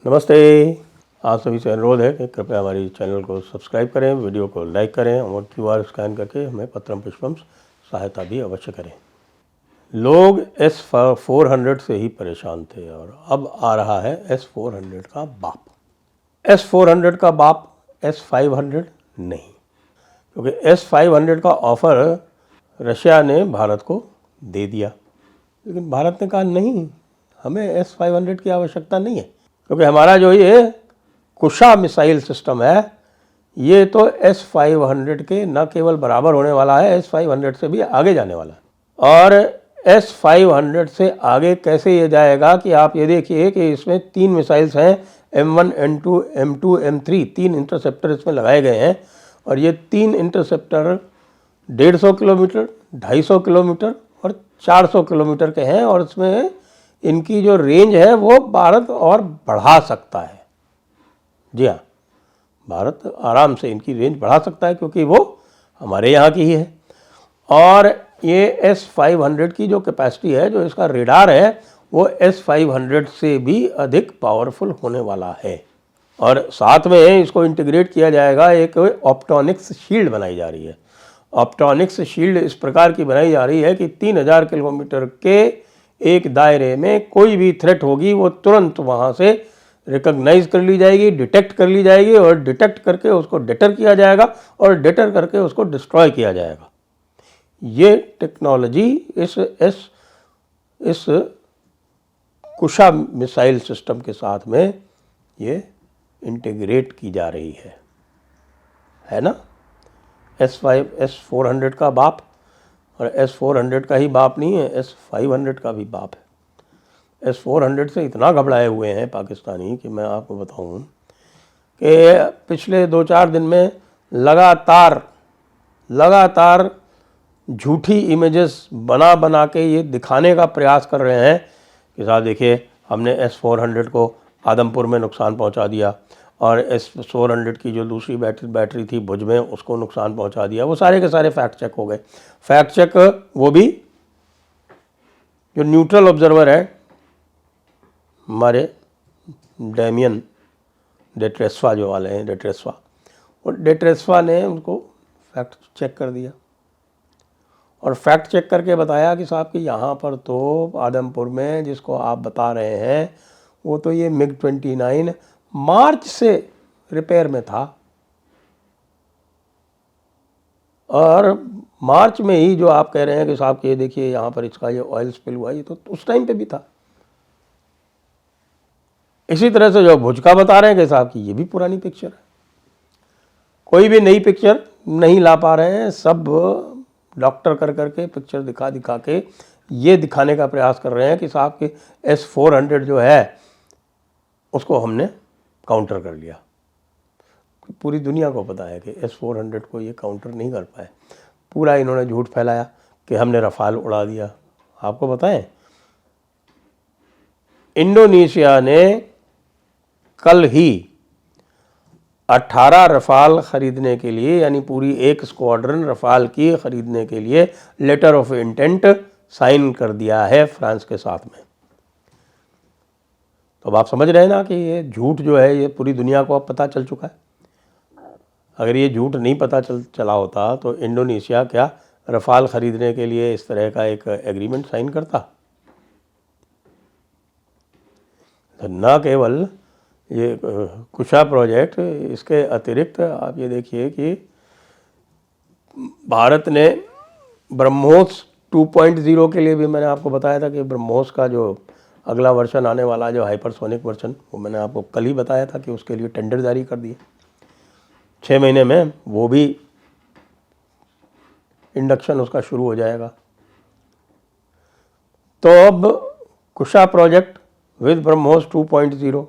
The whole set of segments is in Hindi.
नमस्ते। आप सभी से अनुरोध है कि कृपया हमारी चैनल को सब्सक्राइब करें, वीडियो को लाइक करें और QR स्कैन करके हमें पत्रम पुष्पम सहायता भी अवश्य करें। लोग S400 से ही परेशान थे और अब आ रहा है S400 का बाप। S400 का बाप S500 नहीं, क्योंकि S500 का ऑफ़र रशिया ने भारत को दे दिया, लेकिन भारत ने कहा नहीं, हमें S500 की आवश्यकता नहीं है, क्योंकि हमारा जो ये कुशा मिसाइल सिस्टम है ये तो S500 के न केवल बराबर होने वाला है, S500 से भी आगे जाने वाला है। और S500 से आगे कैसे ये जाएगा कि आप ये देखिए कि इसमें 3 मिसाइल्स हैं, M1, M2, M2, M3, 3 interceptor इसमें लगाए गए हैं। और ये 3 इंटरसेप्टर 150 किलोमीटर, 250 किलोमीटर और 400 किलोमीटर के हैं, और इसमें इनकी जो रेंज है वो भारत और बढ़ा सकता है। जी हाँ, भारत आराम से इनकी रेंज बढ़ा सकता है, क्योंकि वो हमारे यहाँ की ही है। और ये S500 की जो कैपेसिटी है, जो इसका रेडार है, वो S500 से भी अधिक पावरफुल होने वाला है। और साथ में इसको इंटीग्रेट किया जाएगा, एक ऑप्टोनिक्स शील्ड बनाई जा रही है। ऑप्टोनिक्स शील्ड इस प्रकार की बनाई जा रही है कि 3000 किलोमीटर के एक दायरे में कोई भी थ्रेट होगी वो तुरंत वहाँ से रिकॉग्नाइज कर ली जाएगी, डिटेक्ट कर ली जाएगी, और डिटेक्ट करके उसको डेटर किया जाएगा और डेटर करके उसको डिस्ट्रॉय किया जाएगा। ये टेक्नोलॉजी इस कुशा मिसाइल सिस्टम के साथ में ये इंटीग्रेट की जा रही है ना। S400 का बाप, और S400 का ही बाप नहीं है, S500 का भी बाप है। S400 से इतना घबराए हुए हैं पाकिस्तानी कि मैं आपको बताऊं कि पिछले 2-4 दिन में लगातार झूठी इमेजेस बना के ये दिखाने का प्रयास कर रहे हैं कि साहब देखिए, हमने S400 को आदमपुर में नुकसान पहुंचा दिया, और S400 की जो दूसरी बैटरी थी भुज में, उसको नुकसान पहुंचा दिया। वो सारे के सारे फैक्ट चेक हो गए। फैक्ट चेक वो भी जो न्यूट्रल ऑब्जर्वर है हमारे डेमियन डेट्रेस्वा जो वाले हैं, डेट्रेस्वा ने उनको फैक्ट चेक कर दिया, और फैक्ट चेक करके बताया कि साहब कि यहाँ पर तो आदमपुर में जिसको आप बता रहे हैं वो तो ये MiG-29 मार्च से रिपेयर में था, और मार्च में ही जो आप कह रहे हैं कि साहब कि ये देखिए यहाँ पर इसका ये ऑयल स्पिल हुआ, ये तो उस टाइम पे भी था। इसी तरह से जो भुज का बता रहे हैं कि साहब कि ये भी पुरानी पिक्चर है। कोई भी नई पिक्चर नहीं ला पा रहे हैं, सब डॉक्टर कर करके पिक्चर दिखा के ये दिखाने का प्रयास कर रहे हैं कि साहब कि S400 जो है उसको हमने काउंटर कर लिया। पूरी दुनिया को पता है कि S400 को ये काउंटर नहीं कर पाए। पूरा इन्होंने झूठ फैलाया कि हमने रफाल उड़ा दिया। आपको बताएं, इंडोनेशिया ने कल ही 18 रफाल ख़रीदने के लिए, यानी पूरी एक स्क्वाड्रन रफाल की ख़रीदने के लिए लेटर ऑफ इंटेंट साइन कर दिया है फ्रांस के साथ में। तो अब आप समझ रहे हैं ना कि ये झूठ जो है ये पूरी दुनिया को अब पता चल चुका है। अगर ये झूठ नहीं पता चला होता तो इंडोनेशिया क्या रफाल ख़रीदने के लिए इस तरह का एक एग्रीमेंट साइन करता? तो न केवल ये कुशा प्रोजेक्ट, इसके अतिरिक्त आप ये देखिए कि भारत ने ब्रह्मोस 2.0 के लिए भी, मैंने आपको बताया था कि ब्रह्मोस का जो अगला वर्जन आने वाला, जो हाइपरसोनिक वर्जन, वो मैंने आपको कल ही बताया था कि उसके लिए टेंडर जारी कर दिए। 6 महीने में वो भी इंडक्शन उसका शुरू हो जाएगा। तो अब कुशा प्रोजेक्ट विद ब्रह्मोस 2.0,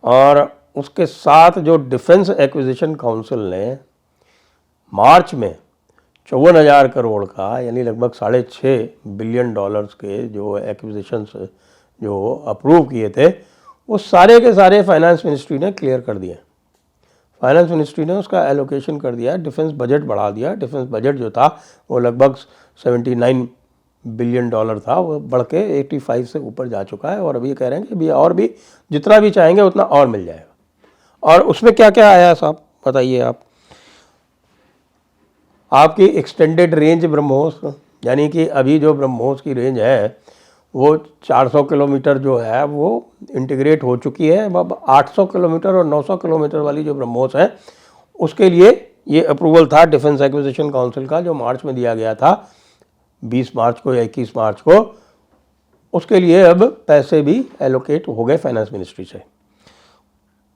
और उसके साथ जो डिफेंस एक्विजिशन काउंसिल ने मार्च में 54,000 करोड़ का, यानी लगभग $6.5 बिलियन के जो एक्विजिशंस जो अप्रूव किए थे, वो सारे के सारे फाइनेंस मिनिस्ट्री ने क्लियर कर दिए। फाइनेंस मिनिस्ट्री ने उसका एलोकेशन कर दिया, डिफेंस बजट बढ़ा दिया। डिफेंस बजट जो था वो लगभग $79 बिलियन डॉलर था वो बढ़ के 85 से ऊपर जा चुका है। और अभी ये कह रहे हैं कि अभी और भी जितना भी चाहेंगे उतना और मिल जाएगा। और उसमें क्या क्या आया साहब बताइए आप। आपकी एक्सटेंडेड रेंज ब्रह्मोस, यानी कि अभी जो ब्रह्मोस की रेंज है वो 400 किलोमीटर जो है वो इंटीग्रेट हो चुकी है। अब 800 किलोमीटर और 900 किलोमीटर वाली जो ब्रह्मोस है उसके लिए ये अप्रूवल था डिफेंस एक्विजिशन काउंसिल का, जो मार्च में दिया गया था 20 मार्च को या 21 मार्च को। उसके लिए अब पैसे भी एलोकेट हो गए फाइनेंस मिनिस्ट्री से।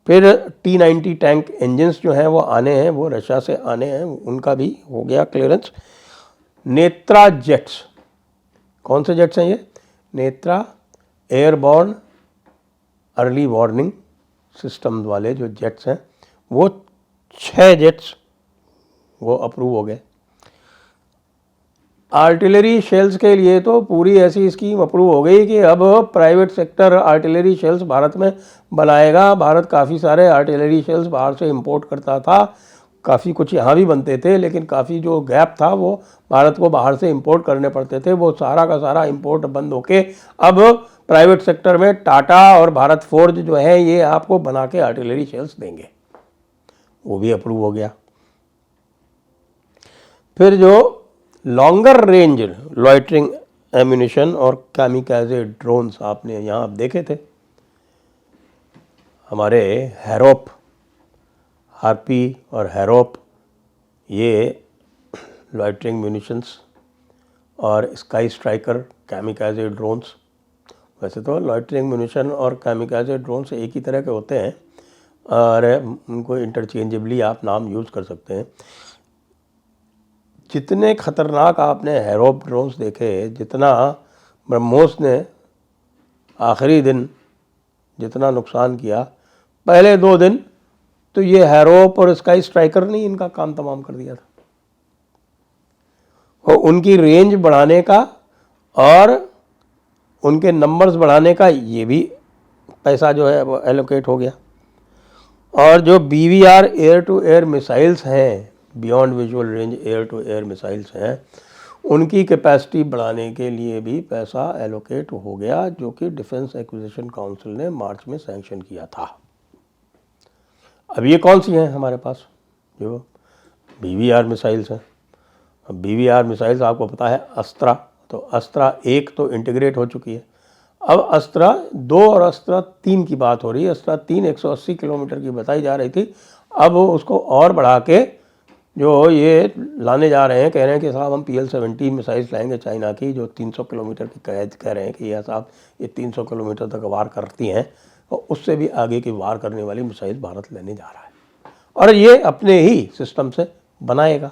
फिर T90 टैंक इंजन्स जो हैं वो आने हैं, वो रशिया से आने हैं, उनका भी हो गया क्लियरेंस। नेत्रा जेट्स, कौन से जेट्स हैं ये? Netra airborne early warning system वाले जो जेट्स हैं वो 6 जेट्स वो अप्रूव हो गए। आर्टिलरी शेल्स के लिए तो पूरी ऐसी स्कीम अप्रूव हो गई कि अब private sector artillery shells Bharat में बनाएगा। भारत काफ़ी सारे आर्टिलरी शेल्स बाहर से इंपोर्ट करता था, काफ़ी कुछ यहाँ भी बनते थे, लेकिन काफ़ी जो गैप था वो भारत को बाहर से इंपोर्ट करने पड़ते थे। वो सारा का सारा इंपोर्ट बंद होके अब प्राइवेट सेक्टर में टाटा और भारत फोर्ज जो है ये आपको बना के आर्टिलरी शेल्स देंगे, वो भी अप्रूव हो गया। फिर जो लॉन्गर रेंज लॉइटरिंग एम्यूनिशन और कैमिकाजे ड्रोन्स आपने यहाँ आप देखे थे, हमारे हैरोप, हार्पी और हैरोप, ये लॉइटरिंग म्यूनिशंस और स्काई स्ट्राइकर कैमिकाजे ड्रोन्स। वैसे तो लॉइटरिंग म्यूनिशन और कैमिकाजे ड्रोन्स एक ही तरह के होते हैं और उनको इंटरचेंजेबली आप नाम यूज़ कर सकते हैं। जितने खतरनाक आपने हैरोप ड्रोन्स देखे, जितना ब्रह्मोस ने आखिरी दिन जितना नुकसान किया, पहले 2 दिन तो ये हैरोप और स्काई स्ट्राइकर ने इनका काम तमाम कर दिया था। और उनकी रेंज बढ़ाने का और उनके नंबर्स बढ़ाने का ये भी पैसा जो है वो एलोकेट हो गया। और जो BVR air to air missiles हैं, beyond visual range air to air missiles हैं, उनकी कैपेसिटी बढ़ाने के लिए भी पैसा एलोकेट हो गया, जो कि डिफेंस एक्विजिशन काउंसिल ने मार्च में सैंक्शन किया था। अब ये कौन सी हैं हमारे पास? जो BVR मिसाइल्स हैं। अब BVR मिसाइल्स आपको पता है अस्त्रा, तो अस्त्रा 1 तो इंटीग्रेट हो चुकी है। अब अस्त्रा 2 और अस्त्रा 3 की बात हो रही है। अस्त्रा 3 180 किलोमीटर की बताई जा रही थी, अब उसको और बढ़ा के जो ये लाने जा रहे हैं, कह रहे हैं कि साहब हम PL-17 मिसाइल्स लाएंगे चाइना की, जो 300 किलोमीटर की कैद कह रहे हैं कि यह साहब ये 300 किलोमीटर तक वार करती हैं, और उससे भी आगे की वार करने वाली मिसाइल भारत लेने जा रहा है और ये अपने ही सिस्टम से बनाएगा।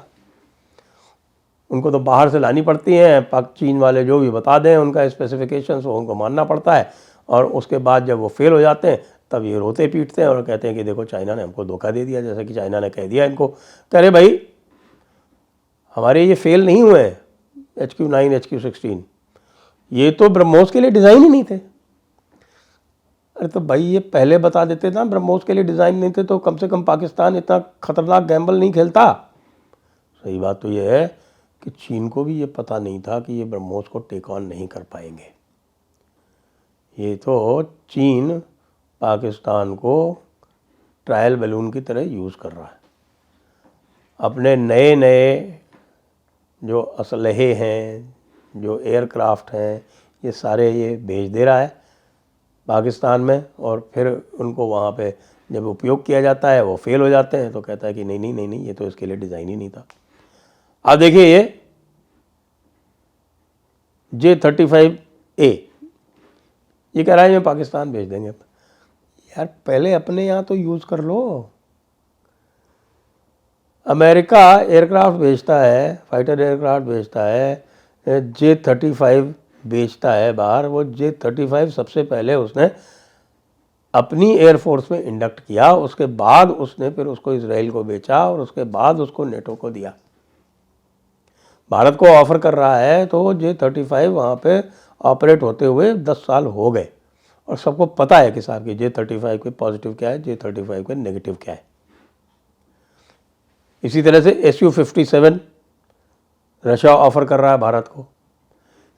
उनको तो बाहर से लानी पड़ती हैं, पाक चीन वाले जो भी बता दें उनका स्पेसिफिकेशंस वो उनको मानना पड़ता है, और उसके बाद जब वो फेल हो जाते हैं तब ये रोते पीटते हैं और कहते हैं कि देखो चाइना ने हमको धोखा दे दिया। जैसे कि चाइना ने कह दिया इनको, कह रहे भाई हमारे ये फेल नहीं हुए हैं HQ-9 HQ-16, ये तो ब्रह्मोस के लिए डिज़ाइन ही नहीं थे। अरे तो भाई ये पहले बता देते ना ब्रह्मोस के लिए डिज़ाइन नहीं थे, तो कम से कम पाकिस्तान इतना खतरनाक गैम्बल नहीं खेलता। सही बात तो ये है कि चीन को भी ये पता नहीं था कि ये ब्रह्मोस को टेक ऑन नहीं कर पाएंगे। ये तो चीन पाकिस्तान को ट्रायल बैलून की तरह यूज़ कर रहा है। अपने नए नए जो असलहे हैं, जो एयरक्राफ्ट हैं, ये सारे ये भेज दे रहा है पाकिस्तान में, और फिर उनको वहाँ पे जब उपयोग किया जाता है वो फेल हो जाते हैं, तो कहता है कि नहीं नहीं नहीं नहीं, ये तो इसके लिए डिज़ाइन ही नहीं था। आप देखिए ये J-35A, ये कह रहा है मैं पाकिस्तान भेज देंगे। यार पहले अपने यहाँ तो यूज़ कर लो। अमेरिका एयरक्राफ्ट भेजता है, फाइटर एयरक्राफ्ट भेजता है, J-35 बेचता है बाहर। वो J-35 सबसे पहले उसने अपनी एयरफोर्स में इंडक्ट किया, उसके बाद उसने फिर उसको इजराइल को बेचा और उसके बाद उसको नेटो को दिया। भारत को ऑफर कर रहा है, तो J-35 वहाँ पे ऑपरेट होते हुए 10 साल हो गए और सबको पता है कि साहब कि J-35 के पॉजिटिव क्या है, J-35 के नेगेटिव क्या है। इसी तरह से Su-57 रशिया ऑफर कर रहा है भारत को,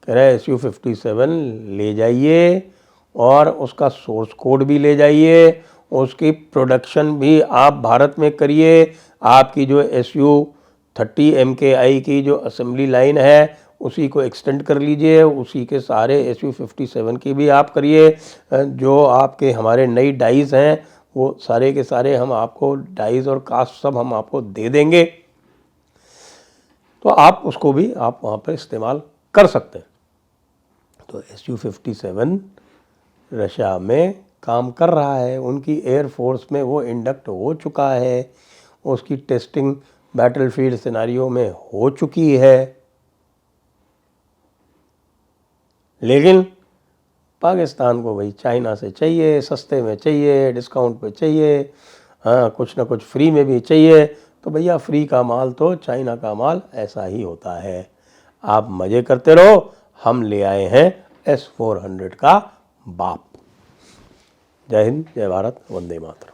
कह रहा है SU-57 ले जाइए और उसका सोर्स कोड भी ले जाइए, उसकी प्रोडक्शन भी आप भारत में करिए। आपकी जो SU-30 MKI की जो असेंबली लाइन है उसी को एक्सटेंड कर लीजिए, उसी के सारे SU-57 की भी आप करिए। जो आपके हमारे नई डाइज़ हैं वो सारे के सारे हम आपको डाइज़ और कास्ट सब हम आपको दे देंगे, तो आप उसको भी आप वहाँ पर इस्तेमाल कर सकते हैं। तो SU-57 रशिया में काम कर रहा है, उनकी एयरफोर्स में वो इंडक्ट हो चुका है, उसकी टेस्टिंग बैटलफील्ड सिनारियो में हो चुकी है। लेकिन पाकिस्तान को भाई चाइना से चाहिए, सस्ते में चाहिए, डिस्काउंट पे चाहिए, हाँ कुछ ना कुछ फ्री में भी चाहिए। तो भैया फ्री का माल तो चाइना का माल ऐसा ही होता है। आप मज़े करते रहो, हम ले आए हैं S-400 का बाप। जय हिंद, जय भारत, वंदे मातरम।